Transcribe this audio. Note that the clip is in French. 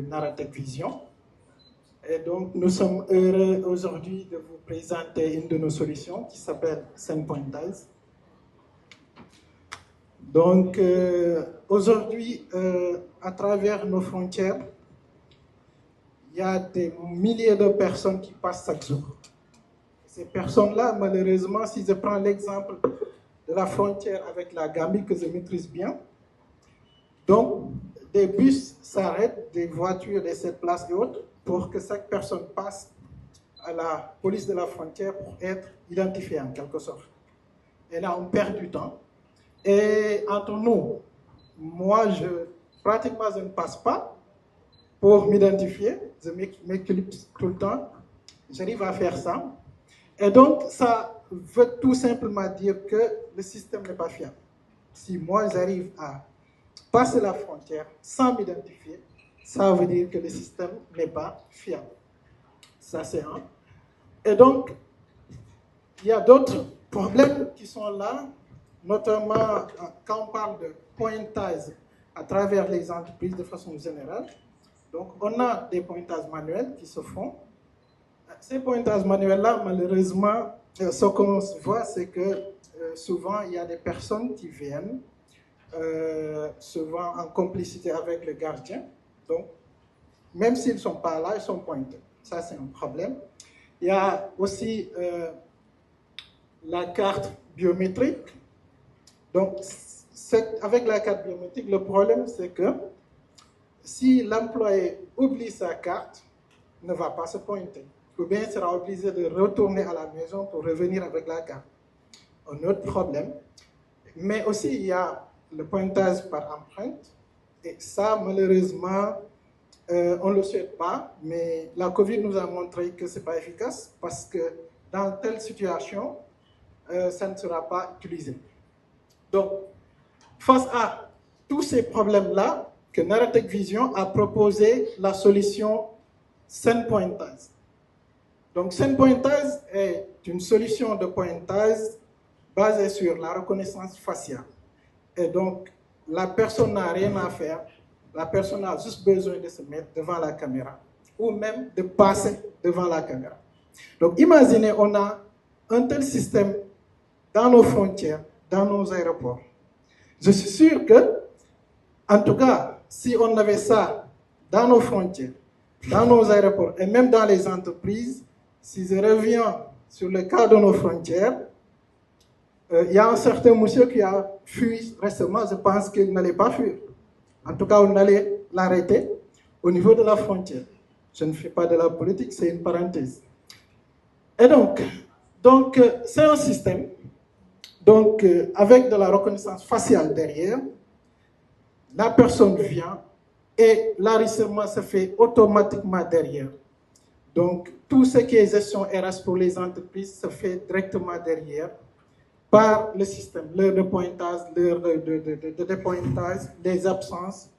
Naratech Vision. Et donc, nous sommes heureux aujourd'hui de vous présenter une de nos solutions qui s'appelle SendPointers. Donc, aujourd'hui, à travers nos frontières, il y a des milliers de personnes qui passent chaque jour. Ces personnes-là, malheureusement, si je prends l'exemple de la frontière avec la Gambie, que je maîtrise bien, donc, des bus s'arrêtent, des voitures de cette place et autres, pour que chaque personne passe à la police de la frontière pour être identifiée en quelque sorte. Et là, on perd du temps. Et entre nous, moi, pratiquement, je ne passe pas pour m'identifier. Je m'éclipse tout le temps. J'arrive à faire ça. Et donc, ça veut tout simplement dire que le système n'est pas fiable. Si moi, j'arrive à passer la frontière sans m'identifier, ça veut dire que le système n'est pas fiable. Ça, c'est un. Et donc, il y a d'autres problèmes qui sont là, notamment quand on parle de pointage à travers les entreprises de façon générale. Donc, on a des pointages manuels qui se font. Ces pointages manuels-là, malheureusement, ce qu'on voit, c'est que souvent, il y a des personnes qui viennent, souvent en complicité avec le gardien. Donc, même s'ils ne sont pas là, ils sont pointés. Ça, c'est un problème. Il y a aussi la carte biométrique. Donc, avec la carte biométrique, le problème, c'est que si l'employé oublie sa carte, il ne va pas se pointer. Ou bien il sera obligé de retourner à la maison pour revenir avec la carte. Un autre problème. Mais aussi, il y a le pointage par empreinte. Et ça, malheureusement, on ne le souhaite pas, mais la COVID nous a montré que ce n'est pas efficace parce que dans telle situation, ça ne sera pas utilisé. Donc, face à tous ces problèmes-là, que Naratech Vision a proposé la solution SendPointers. Donc, SendPointers est une solution de pointage basée sur la reconnaissance faciale. Et donc, la personne n'a rien à faire. La personne a juste besoin de se mettre devant la caméra ou même de passer devant la caméra. Donc, imaginez, on a un tel système dans nos frontières, dans nos aéroports. Je suis sûr que, en tout cas, si on avait ça dans nos frontières, dans nos aéroports et même dans les entreprises, si je reviens sur le cas de nos frontières, il y a un certain monsieur qui a fui récemment, je pense qu'il n'allait pas fuir. En tout cas, on allait l'arrêter au niveau de la frontière. Je ne fais pas de la politique, c'est une parenthèse. Et donc c'est un système avec de la reconnaissance faciale derrière. La personne vient et l'enregistrement se fait automatiquement derrière. Donc, tout ce qui est gestion RH pour les entreprises se fait directement derrière par le système, l'heure de pointage, l'heure de dépointage, les absences,